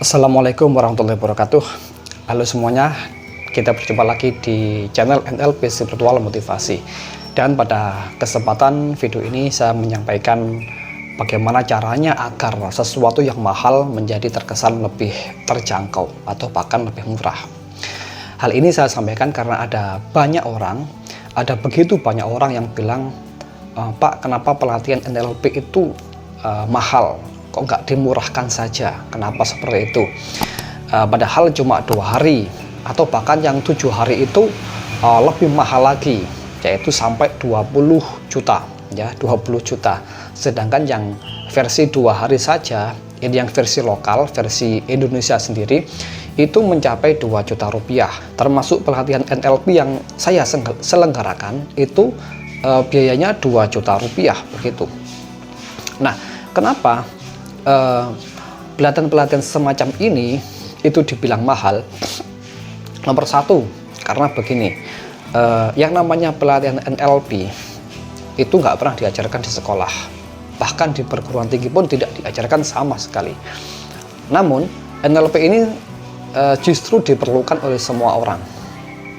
Assalamualaikum warahmatullahi wabarakatuh. Halo semuanya, kita berjumpa lagi di channel NLP Spiritual Motivasi. Dan pada kesempatan video ini saya menyampaikan bagaimana caranya agar sesuatu yang mahal menjadi terkesan lebih terjangkau atau bahkan lebih murah. Hal ini saya sampaikan karena ada begitu banyak orang yang bilang, Pak, kenapa pelatihan NLP itu mahal? Kok nggak dimurahkan saja? Kenapa seperti itu? Padahal cuma 2 hari atau bahkan yang 7 hari itu lebih mahal lagi, yaitu sampai 20 juta ya, 20 juta. Sedangkan yang versi 2 hari saja, ini yang versi lokal, versi Indonesia sendiri, itu mencapai 2 juta rupiah. Termasuk pelatihan NLP yang saya selenggarakan itu biayanya 2 juta rupiah begitu. Nah, kenapa pelatihan-pelatihan semacam ini itu dibilang mahal? Nomor satu, karena begini, yang namanya pelatihan NLP itu nggak pernah diajarkan di sekolah, bahkan di perguruan tinggi pun tidak diajarkan sama sekali. Namun NLP ini justru diperlukan oleh semua orang,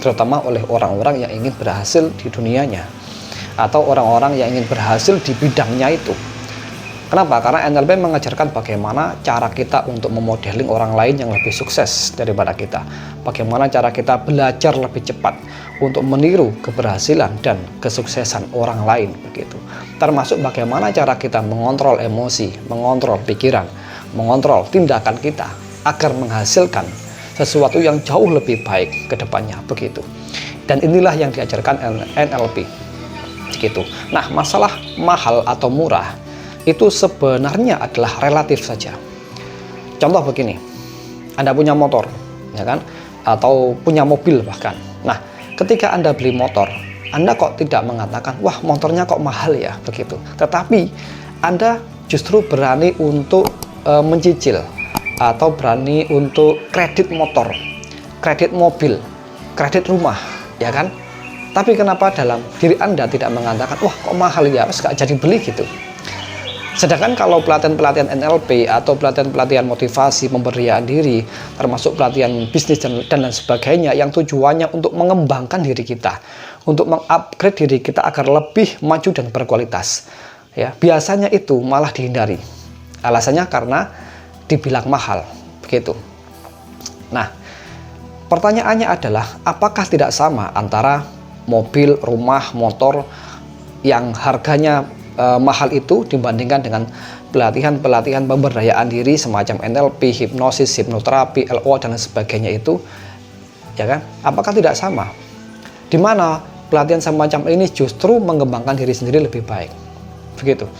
terutama oleh orang-orang yang ingin berhasil di dunianya atau orang-orang yang ingin berhasil di bidangnya itu. Kenapa? Karena NLP mengajarkan bagaimana cara kita untuk memodeling orang lain yang lebih sukses daripada kita. Bagaimana cara kita belajar lebih cepat untuk meniru keberhasilan dan kesuksesan orang lain begitu. Termasuk bagaimana cara kita mengontrol emosi, mengontrol pikiran, mengontrol tindakan kita agar menghasilkan sesuatu yang jauh lebih baik ke depannya begitu. Dan inilah yang diajarkan NLP begitu. Nah, masalah mahal atau murah itu sebenarnya adalah relatif saja. Contoh begini, Anda punya motor, ya kan? Atau punya mobil bahkan. Nah, ketika Anda beli motor, Anda kok tidak mengatakan, wah motornya kok mahal ya, begitu. Tetapi Anda justru berani untuk mencicil atau berani untuk kredit motor, kredit mobil, kredit rumah, ya kan? Tapi kenapa dalam diri Anda tidak mengatakan, wah kok mahal ya, wes gak jadi beli gitu. Sedangkan kalau pelatihan-pelatihan NLP atau pelatihan-pelatihan motivasi, pemberdayaan diri, termasuk pelatihan bisnis dan lain sebagainya yang tujuannya untuk mengembangkan diri kita, untuk mengupgrade diri kita agar lebih maju dan berkualitas, ya biasanya itu malah dihindari. Alasannya karena dibilang mahal, begitu. Nah, pertanyaannya adalah apakah tidak sama antara mobil, rumah, motor yang harganya mahal itu dibandingkan dengan pelatihan-pelatihan pemberdayaan diri semacam NLP, hipnosis, hipnoterapi, LO dan sebagainya itu, ya kan? Apakah tidak sama? Di mana pelatihan semacam ini justru mengembangkan diri sendiri lebih baik, begitu.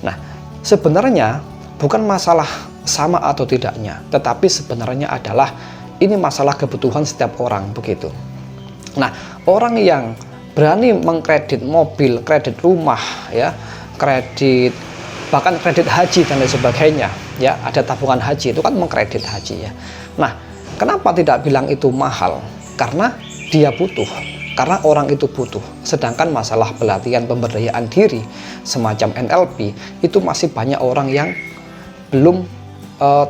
Nah, sebenarnya bukan masalah sama atau tidaknya, tetapi sebenarnya adalah ini masalah kebutuhan setiap orang, begitu. Nah, orang yang berani mengkredit mobil, kredit rumah, ya, kredit bahkan kredit haji dan lain sebagainya, ya, ada tabungan haji itu kan mengkredit haji ya. Nah, kenapa tidak bilang itu mahal? Karena dia butuh, karena orang itu butuh. Sedangkan masalah pelatihan pemberdayaan diri semacam NLP itu masih banyak orang yang belum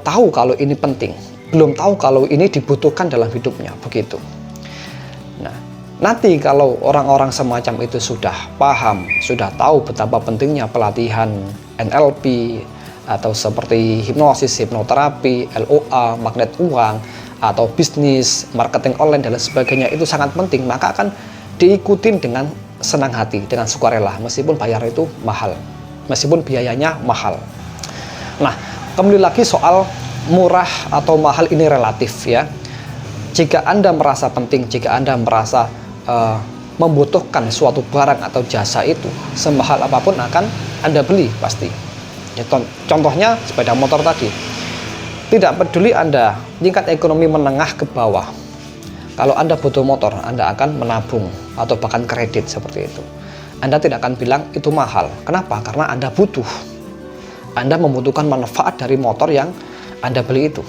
tahu kalau ini penting, belum tahu kalau ini dibutuhkan dalam hidupnya, begitu. Nanti kalau orang-orang semacam itu sudah paham, sudah tahu betapa pentingnya pelatihan NLP atau seperti hipnosis, hipnoterapi, LOA, magnet uang, atau bisnis, marketing online dan sebagainya itu sangat penting, maka akan diikutin dengan senang hati, dengan sukarela, meskipun bayar itu mahal, meskipun biayanya mahal. Nah, kembali lagi soal murah atau mahal ini relatif ya. Jika Anda merasa penting, jika Anda merasa membutuhkan suatu barang atau jasa itu, semahal apapun akan Anda beli pasti. Ya, contohnya sepeda motor tadi. Tidak peduli Anda tingkat ekonomi menengah ke bawah, kalau Anda butuh motor, Anda akan menabung atau bahkan kredit seperti itu. Anda tidak akan bilang itu mahal. Kenapa? Karena Anda butuh. Anda membutuhkan manfaat dari motor yang Anda beli itu.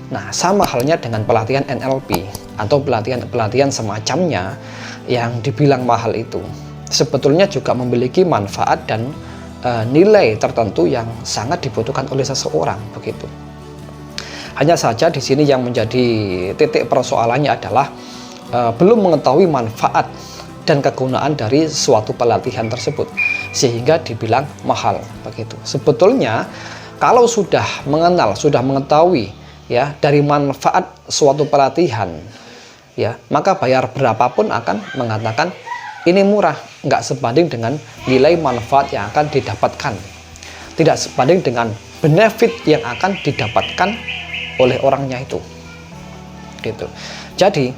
Nah, sama halnya dengan pelatihan NLP atau pelatihan-pelatihan semacamnya yang dibilang mahal itu. Sebetulnya juga memiliki manfaat dan nilai tertentu yang sangat dibutuhkan oleh seseorang begitu. Hanya saja di sini yang menjadi titik persoalannya adalah belum mengetahui manfaat dan kegunaan dari suatu pelatihan tersebut, sehingga dibilang mahal begitu. Sebetulnya kalau sudah mengenal, sudah mengetahui ya dari manfaat suatu pelatihan, ya maka bayar berapapun akan mengatakan ini murah, nggak sebanding dengan nilai manfaat yang akan didapatkan, tidak sebanding dengan benefit yang akan didapatkan oleh orangnya itu gitu. Jadi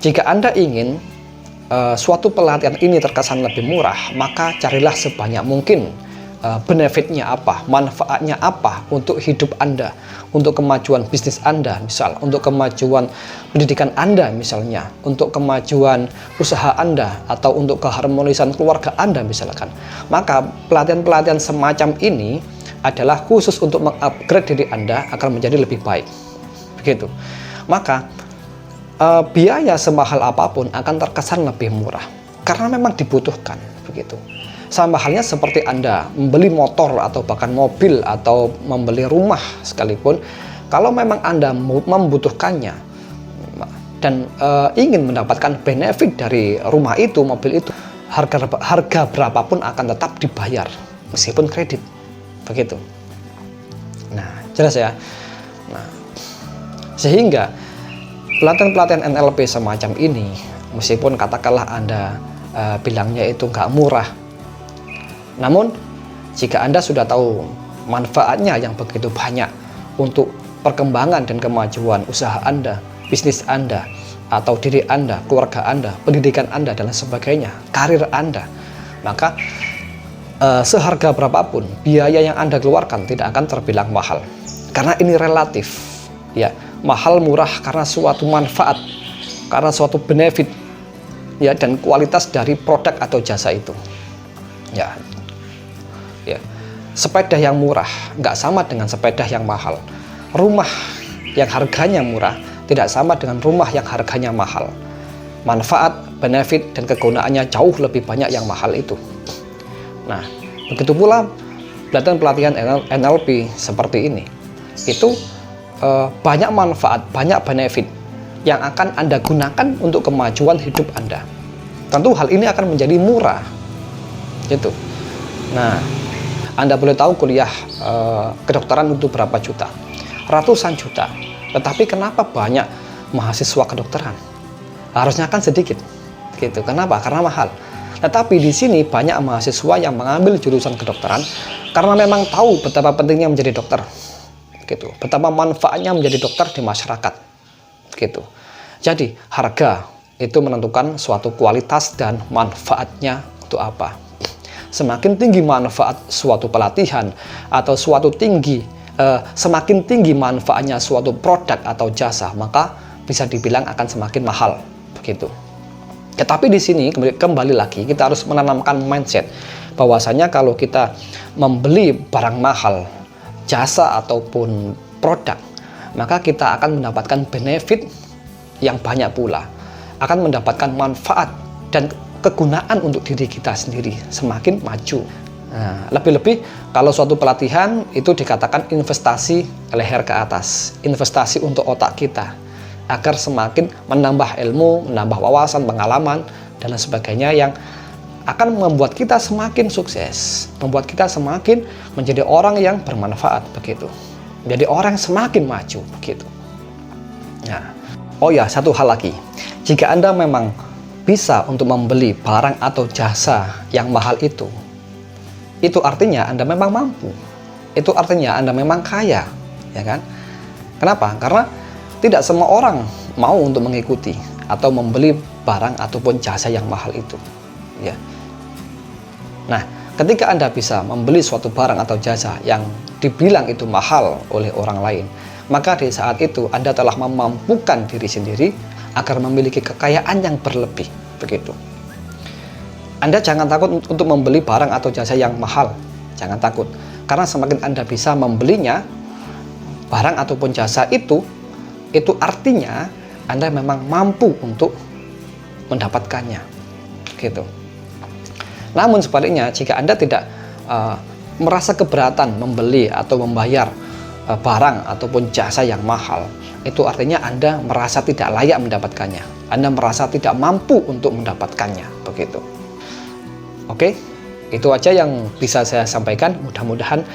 jika Anda ingin suatu pelatihan ini terkesan lebih murah, maka carilah sebanyak mungkin benefitnya apa, manfaatnya apa untuk hidup Anda, untuk kemajuan bisnis Anda misal, untuk kemajuan pendidikan Anda misalnya, untuk kemajuan usaha Anda, atau untuk keharmonisan keluarga Anda misalkan. Maka pelatihan-pelatihan semacam ini adalah khusus untuk mengupgrade diri Anda agar menjadi lebih baik begitu. Maka biaya semahal apapun akan terkesan lebih murah karena memang dibutuhkan begitu. Sama halnya seperti Anda membeli motor atau bahkan mobil atau membeli rumah sekalipun, kalau memang Anda membutuhkannya dan ingin mendapatkan benefit dari rumah itu, mobil itu, harga berapapun akan tetap dibayar meskipun kredit begitu. Nah, jelas ya. Nah, sehingga pelatihan-pelatihan NLP semacam ini, meskipun katakanlah Anda bilangnya itu nggak murah, namun jika Anda sudah tahu manfaatnya yang begitu banyak untuk perkembangan dan kemajuan usaha Anda, bisnis Anda, atau diri Anda, keluarga Anda, pendidikan Anda, dan sebagainya, karir Anda, maka seharga berapapun biaya yang Anda keluarkan tidak akan terbilang mahal, karena ini relatif ya. Mahal murah karena suatu manfaat, karena suatu benefit ya, dan kualitas dari produk atau jasa itu ya. Sepeda yang murah nggak sama dengan sepeda yang mahal. Rumah yang harganya murah tidak sama dengan rumah yang harganya mahal. Manfaat, benefit, dan kegunaannya jauh lebih banyak yang mahal itu. Nah, begitu pula pelatihan NLP seperti ini, itu banyak manfaat, banyak benefit yang akan Anda gunakan untuk kemajuan hidup Anda. Tentu hal ini akan menjadi murah gitu. Nah, Anda boleh tahu kuliah kedokteran untuk berapa juta, ratusan juta, tetapi kenapa banyak mahasiswa kedokteran? Harusnya kan sedikit gitu. Kenapa? Karena mahal. Tetapi di sini banyak mahasiswa yang mengambil jurusan kedokteran karena memang tahu betapa pentingnya menjadi dokter, gitu. Betapa manfaatnya menjadi dokter di masyarakat, gitu. Jadi harga itu menentukan suatu kualitas dan manfaatnya untuk apa. Semakin tinggi manfaat suatu pelatihan atau semakin tinggi manfaatnya suatu produk atau jasa, maka bisa dibilang akan semakin mahal, begitu. Tetapi di sini kembali lagi kita harus menanamkan mindset bahwasanya kalau kita membeli barang mahal, jasa ataupun produk, maka kita akan mendapatkan benefit yang banyak pula, akan mendapatkan manfaat dan kegunaan untuk diri kita sendiri semakin maju. Nah, lebih-lebih kalau suatu pelatihan itu dikatakan investasi leher ke atas, investasi untuk otak kita, agar semakin menambah ilmu, menambah wawasan, pengalaman, dan lain sebagainya yang akan membuat kita semakin sukses, membuat kita semakin menjadi orang yang bermanfaat, begitu. Menjadi orang yang semakin maju, begitu. Nah, oh ya, satu hal lagi. Jika Anda memang bisa untuk membeli barang atau jasa yang mahal itu artinya Anda memang mampu. Itu artinya Anda memang kaya, ya kan? Kenapa? Karena tidak semua orang mau untuk mengikuti atau membeli barang ataupun jasa yang mahal itu, ya. Nah, ketika Anda bisa membeli suatu barang atau jasa yang dibilang itu mahal oleh orang lain, maka di saat itu Anda telah memampukan diri sendiri agar memiliki kekayaan yang berlebih, begitu. Anda jangan takut untuk membeli barang atau jasa yang mahal, jangan takut, karena semakin Anda bisa membelinya, barang ataupun jasa itu artinya Anda memang mampu untuk mendapatkannya, gitu. Namun sebaliknya, jika Anda tidak merasa keberatan membeli atau membayar barang ataupun jasa yang mahal, itu artinya Anda merasa tidak layak mendapatkannya. Anda merasa tidak mampu untuk mendapatkannya, begitu. Oke, itu aja yang bisa saya sampaikan. Mudah-mudahan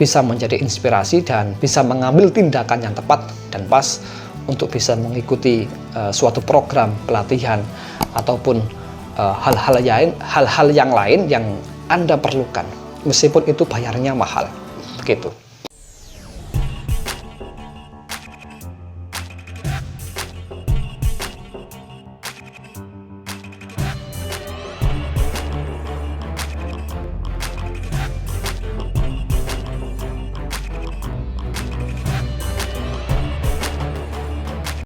bisa menjadi inspirasi dan bisa mengambil tindakan yang tepat dan pas untuk bisa mengikuti suatu program pelatihan ataupun hal-hal yang lain yang Anda perlukan, meskipun itu bayarnya mahal, begitu.